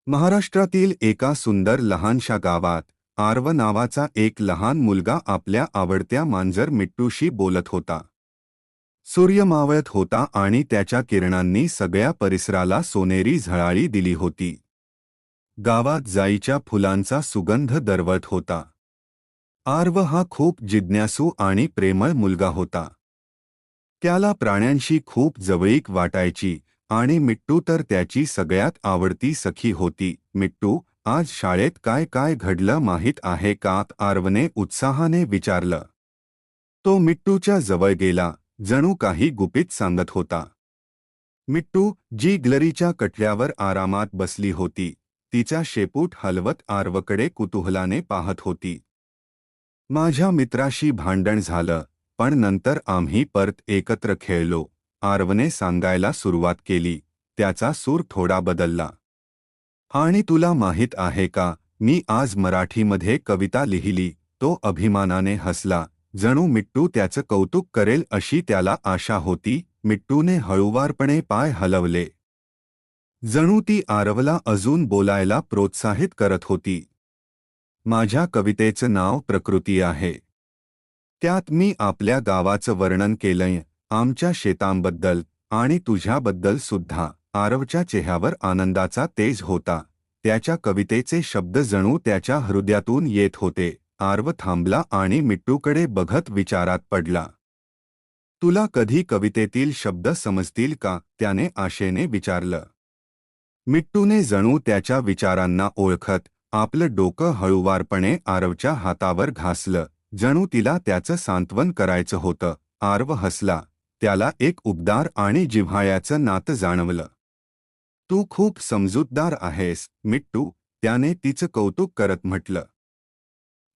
महाराष्ट्रातील एका सुंदर लहानशा गावात आरव नावाचा एक लहान मुलगा आपल्या आवडत्या मांजर मिट्टूशी बोलत होता. सूर्य मावळत होता आणि त्याच्या किरणांनी सगळ्या परिसराला सोनेरी झळाळी दिली होती. गावात जाईच्या फुलांचा सुगंध दरवळत होता. आरव हा खूप जिज्ञासू आणि प्रेमळ मुलगा होता. त्याला प्राण्यांशी खूप जवळीक वाटायची आणि मिट्टू तर त्याची सगळ्यात आवडती सखी होती. मिट्टू, आज शाळेत काय काय घडलं माहीत आहे का? आरवने उत्साहाने विचारलं. तो मिट्टूच्या जवळ गेला, जणू काही गुपित सांगत होता. मिट्टू, जी ग्लरीच्या कटल्यावर आरामात बसली होती, तिचा शेपूट हलवत आरवकडे कुतूहलाने पाहत होती. माझ्या मित्राशी भांडण झालं, पण नंतर आम्ही परत एकत्र खेळलो, आरवने सांगायला सुरुवात केली. त्याचा सूर थोडा बदलला. आणि तुला माहीत आहे का, मी आज मराठीमध्ये कविता लिहिली. तो अभिमानाने हसला, जणू मिट्टू त्याचं कौतुक करेल अशी त्याला आशा होती. मिट्टूने हळूवारपणे पाय हलवले, जणू ती आरवला अजून बोलायला प्रोत्साहित करत होती. माझ्या कवितेचं नाव प्रकृती आहे. त्यात मी आपल्या गावाचं वर्णन केलंय, आमच्या शेतांबद्दल आणि तुझ्याबद्दल सुद्धा. आरवच्या चेहऱ्यावर आनंदाचा तेज होता. त्याच्या कवितेचे शब्द जणू त्याच्या हृदयातून येत होते. आरव थांबला आणि मिट्टूकडे बघत विचारात पडला. तुला कधी कवितेतील शब्द समजतील का? त्याने आशेने विचारलं. मिट्टूने जणू त्याच्या विचारांना ओळखत आपलं डोकं हळूवारपणे आरवच्या हातावर घासलं, जणू तिला त्याचं सांत्वन करायचं होतं. आरव हसला. त्याला एक उबदार आणि जिव्हाळ्याचं नातं जाणवलं. तू खूप समजूतदार आहेस, मिट्टू, त्याने तिचं कौतुक करत म्हटलं.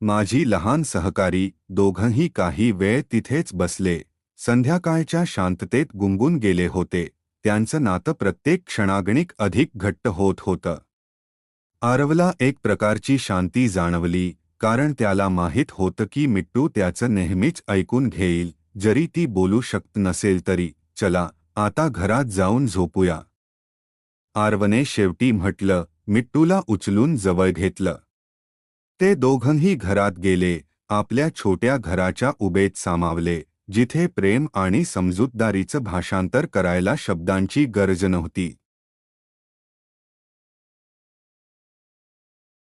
माझी लहान सहकारी. दोघंही काही वेळ तिथेच बसले. संध्याकाळच्या शांततेत गुंगून गेले होते. त्यांचं नातं प्रत्येक क्षणागणिक अधिक घट्ट होत होतं. आरवला एक प्रकारची शांती जाणवली, कारण त्याला माहीत होतं की मिट्टू त्याचं नेहमीच ऐकून घेईल, जरी ती बोलू शकत नसेल तरी. चला, आता घरात जाऊन झोपूया, आरवने शेवटी म्हटलं. मिट्टूला उचलून जवळ घेतलं. ते दोघंही घरात गेले, आपल्या छोट्या घराच्या उबेत सामावले, जिथे प्रेम आणि समजूतदारीचं भाषांतर करायला शब्दांची गरज नव्हती.